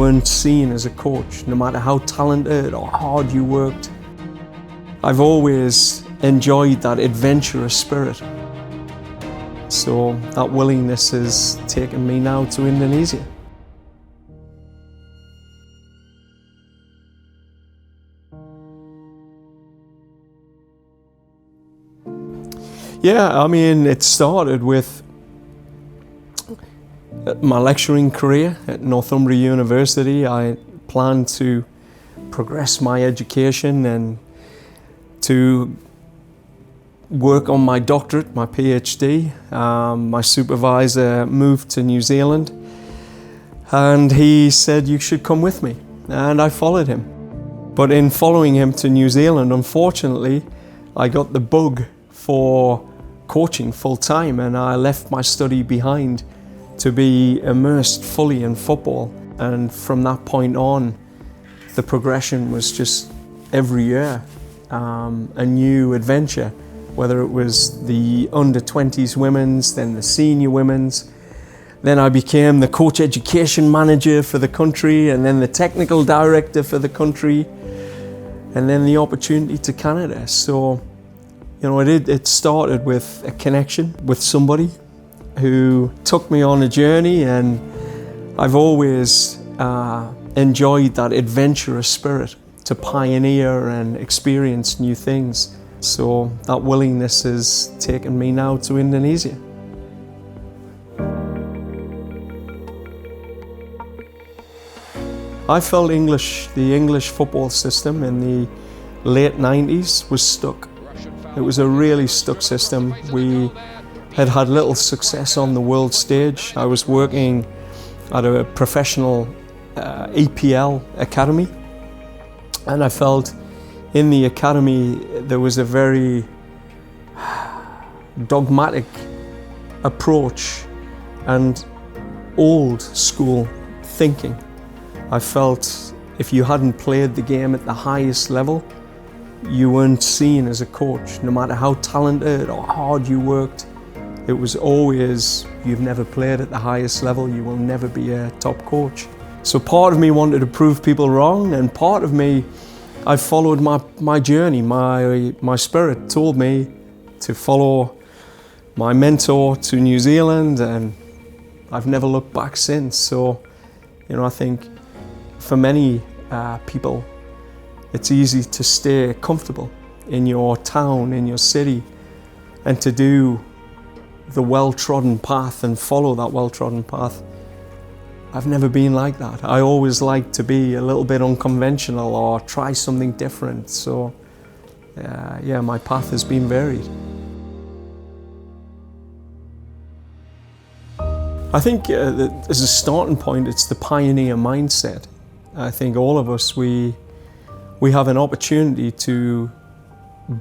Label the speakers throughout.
Speaker 1: weren't seen as a coach, no matter how talented or hard you worked. I've always enjoyed that adventurous spirit. So that willingness has taken me now to Indonesia. Yeah, I mean, it started with my lecturing career at Northumbria University. I planned to progress my education and to work on my doctorate, my PhD. My supervisor moved to New Zealand and he said, "You should come with me." And I followed him. But in following him to New Zealand, unfortunately, I got the bug for coaching full time and I left my study behind to be immersed fully in football. And from that point on, the progression was just every year a new adventure, whether it was the under-20s women's, then the senior women's. Then I became the coach education manager for the country and then the technical director for the country and then the opportunity to Canada. So, you know, it started with a connection with somebody who took me on a journey, and I've always enjoyed that adventurous spirit to pioneer and experience new things. So that willingness has taken me now to Indonesia. I felt the English football system in the late 90s was stuck. It was a really stuck system. We had little success on the world stage. I was working at a professional EPL academy, and I felt in the academy there was a very dogmatic approach and old school thinking. I felt if you hadn't played the game at the highest level, you weren't seen as a coach, no matter how talented or hard you worked. It was always, you've never played at the highest level, you will never be a top coach. So part of me wanted to prove people wrong, and part of me, I followed my journey. My spirit told me to follow my mentor to New Zealand, and I've never looked back since. So, you know, I think for many people, it's easy to stay comfortable in your town, in your city, and to do the well-trodden path and follow that well-trodden path. I've never been like that. I always like to be a little bit unconventional or try something different. So, yeah, my path has been varied. I think as a starting point, it's the pioneer mindset. I think all of us, we have an opportunity to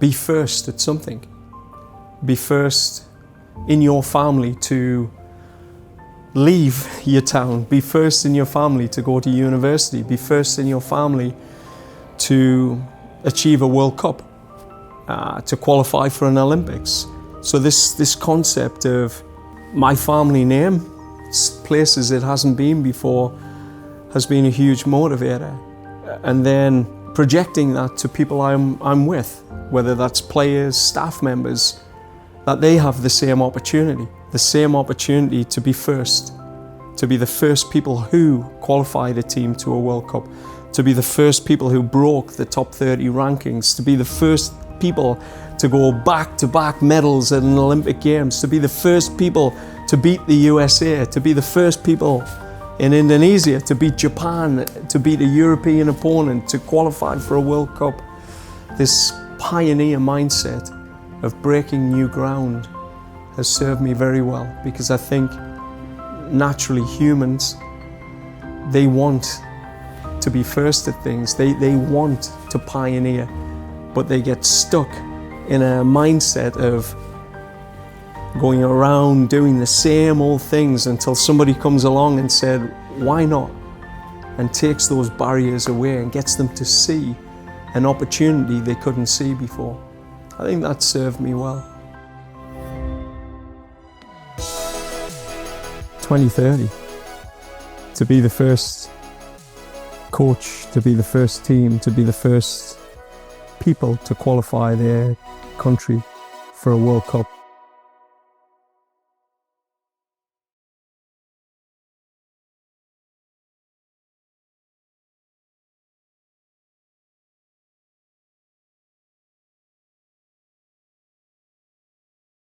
Speaker 1: be first at something. Be first in your family to leave your town. Be first in your family to go to university. Be first in your family to achieve a World Cup, to qualify for an Olympics. So this concept of my family name, places it hasn't been before, has been a huge motivator. And then projecting that to people I'm with, whether that's players, staff members, that they have the same opportunity to be first, to be the first people who qualified a team to a World Cup, to be the first people who broke the top 30 rankings, to be the first people to go back-to-back medals at an Olympic Games, to be the first people to beat the USA, to be the first people in Indonesia to beat Japan, to beat a European opponent, to qualify for a World Cup. This pioneer mindset of breaking new ground has served me very well, because I think naturally humans, they want to be first at things. They want to pioneer, but they get stuck in a mindset of going around doing the same old things until somebody comes along and said, why not? And takes those barriers away and gets them to see an opportunity they couldn't see before. I think that served me well. 2030, to be the first coach to be the first team, to be the first people to qualify their country for a World Cup.